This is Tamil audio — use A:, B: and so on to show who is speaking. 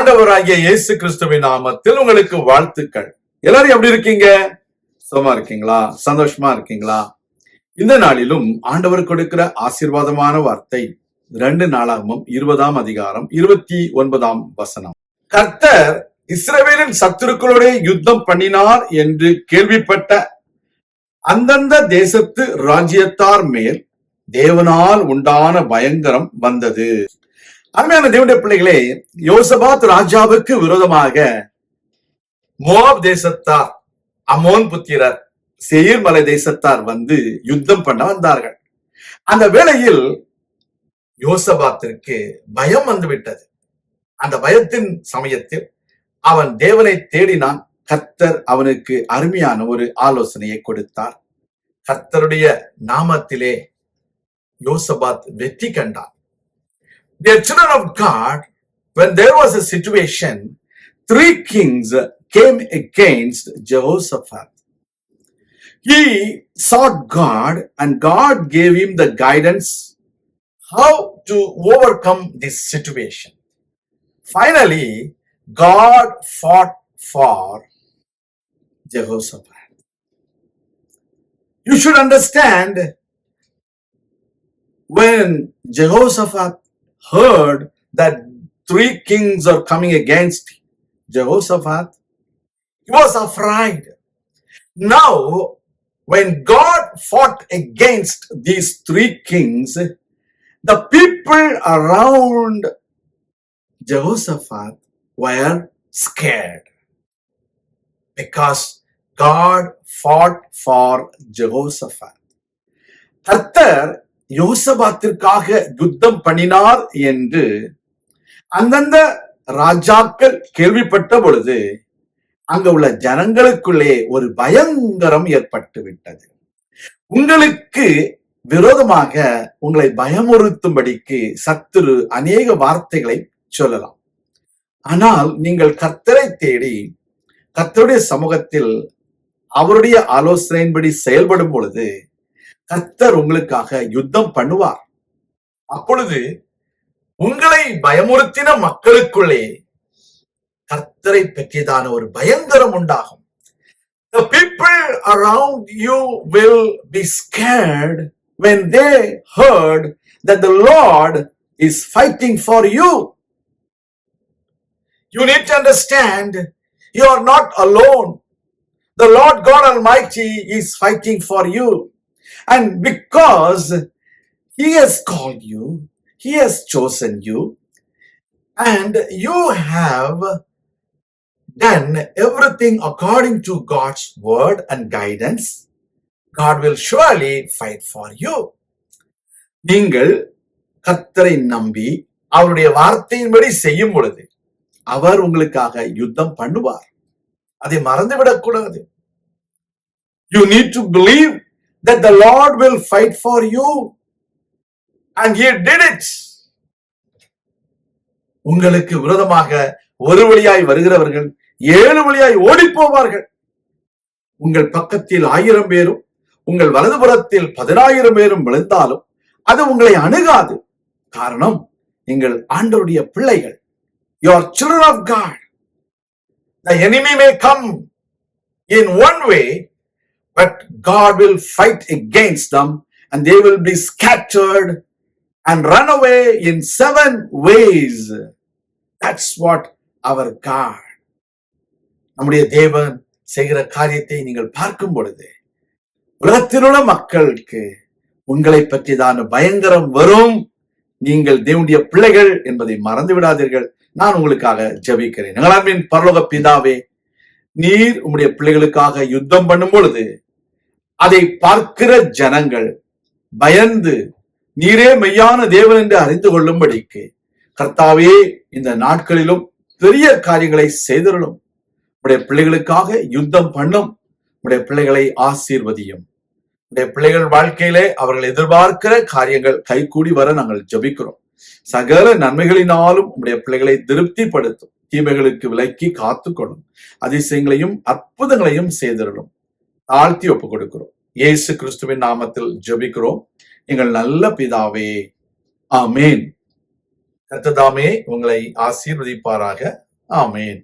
A: ஆண்டவராகிய இயேசு கிறிஸ்துவின் நாமத்தில் உங்களுக்கு வாழ்த்துக்கள். எல்லாரும் எப்படி இருக்கீங்க? சுகமா இருக்கீங்களா? சந்தோஷமா இருக்கீங்களா? இந்த நாளிலும் ஆண்டவர் கொடுக்கிற ஆசீர்வாதமான வார்த்தை 2 நாளாகமம் 20ஆம் அதிகாரம் 29ஆம் வசனம். கர்த்தர் இஸ்ரவேலின் சத்துருக்களோட யுத்தம் பண்ணினார் என்று கேள்விப்பட்ட அந்தந்த தேசத்து ராஜ்யத்தார் மேல் தேவனால் உண்டான பயங்கரம் வந்தது. அருமையான தேவனுடைய பிள்ளைகளே, யோசபாத் ராஜாவுக்கு விரோதமாக மோவாப் தேசத்தார், அம்மோன் புத்திரர், சேயீர் மலை தேசத்தார் வந்து யுத்தம் பண்ண வந்தார்கள். அந்த வேளையில் யோசபாத்திற்கு பயம் வந்துவிட்டது. அந்த பயத்தின் சமயத்தில் அவன் தேவனை தேடினான். கர்த்தர் அவனுக்கு அருமையான ஒரு ஆலோசனையை கொடுத்தார். கர்த்தருடைய நாமத்திலே யோசபாத் வெற்றி கண்டான். Dear children of God, when there was a situation, 3 kings came against Jehoshaphat. He sought God and God gave him the guidance how to overcome this situation. Finally, God fought for Jehoshaphat. You should understand, when Jehoshaphat heard that 3 kings are coming against Jehoshaphat, he was afraid. Now, when God fought against these 3 kings, the people around Jehoshaphat were scared because God fought for Jehoshaphat. கர்த்தர் யோசபாத்திற்காக யுத்தம் பண்ணினார் என்று அந்தந்த ராஜாக்கள் கேள்விப்பட்ட பொழுது அங்க உள்ள ஜனங்களுக்குள்ளே ஒரு பயங்கரம் ஏற்பட்டு விட்டது. உங்களுக்கு விரோதமாக உங்களை பயமுறுத்தும்படிக்கு சத்துரு அநேக வார்த்தைகளை சொல்லலாம். ஆனால் நீங்கள் கர்த்தரை தேடி கர்த்தருடைய சமூகத்தில் அவருடைய ஆலோசனையின்படி செயல்படும் பொழுது கர்த்தர் உங்களுக்காக யுத்தம் பண்ணுவார். அப்பொழுது உங்களை பயமுறுத்தின மக்களுக்குள்ளே கர்த்தரை பற்றியதான ஒரு பயங்கரம் உண்டாகும். The people around you will be scared when they heard that the Lord is fighting for you. You need to understand, you are not alone. The Lord God Almighty is fighting for you. And because He has called you, He has chosen you, and you have done everything according to God's word and guidance, God will surely fight for you. நீங்கள் கர்த்தரை நம்பி அவருடைய வார்த்தையின்படி செய்யும் பொழுது அவர் உங்களுக்காக யுத்தம் பண்ணுவார். அதை மறந்துவிடக்கூடாது. You need to believe that the Lord will fight for you, and He did it. உங்களுக்கு விரோதமாக ஒரு வழியாய் வருகிறவர்கள் 7 வழியாய் ஓடி போவார்கள். உங்கள் பக்கத்தில் 1000 பேரும் உங்கள் வலதுபுறத்தில் 10,000 பேரும் விழுந்தாலும் அது உங்களை அணுகாது. காரணம், நீங்கள் ஆண்டவருடைய பிள்ளைகள். You are children of God. The enemy may come in one way, but God will fight against them and they will be scattered and run away in 7 ways. That's what our God, நம்முடைய தேவன் செய்கிற காரியத்தை நீங்கள் பார்க்கும் பொழுது உலகத்தில் உள்ள மக்களுக்கு உங்களை பற்றிதான பயங்கரம் வரும். நீங்கள் தேவனுடைய பிள்ளைகள் என்பதை மறந்து விடாதீர்கள். நான் உங்களுக்காக ஜெபிக்கிறேன். எங்களின் பரலோக பிதாவே, நீர் உம்முடைய பிள்ளைகளுக்காக யுத்தம் பண்ணும் பொழுது அதை பார்க்கிற ஜனங்கள் பயந்து நீரே மெய்யான தேவன் என்று அறிந்து கொள்ளும்படிக்கு கர்த்தாவே இந்த நாட்களிலும் பெரிய காரியங்களை செய்தருளும். உடைய பிள்ளைகளுக்காக யுத்தம் பண்ணும். உடைய பிள்ளைகளை ஆசீர்வதியும். உடைய பிள்ளைகள் வாழ்க்கையிலே அவர்கள் எதிர்பார்க்கிற காரியங்கள் கைகூடி வர நாங்கள் ஜெபிக்கிறோம். சகல நன்மைகளினாலும் உடைய பிள்ளைகளை திருப்திப்படுத்தும். தீமைகளுக்கு விலக்கி காத்துக்கொள்ளும். அதிசயங்களையும் அற்புதங்களையும் செய்தருளும். தாழ்த்தி ஒப்புக் கொடுக்கிறோம். இயேசு கிறிஸ்துவின் நாமத்தில் ஜெபிக்கிறோம் எங்கள் நல்ல பிதாவே, ஆமேன். கர்த்தர் தாமே உங்களை ஆசீர்வதிப்பாராக. ஆமென்.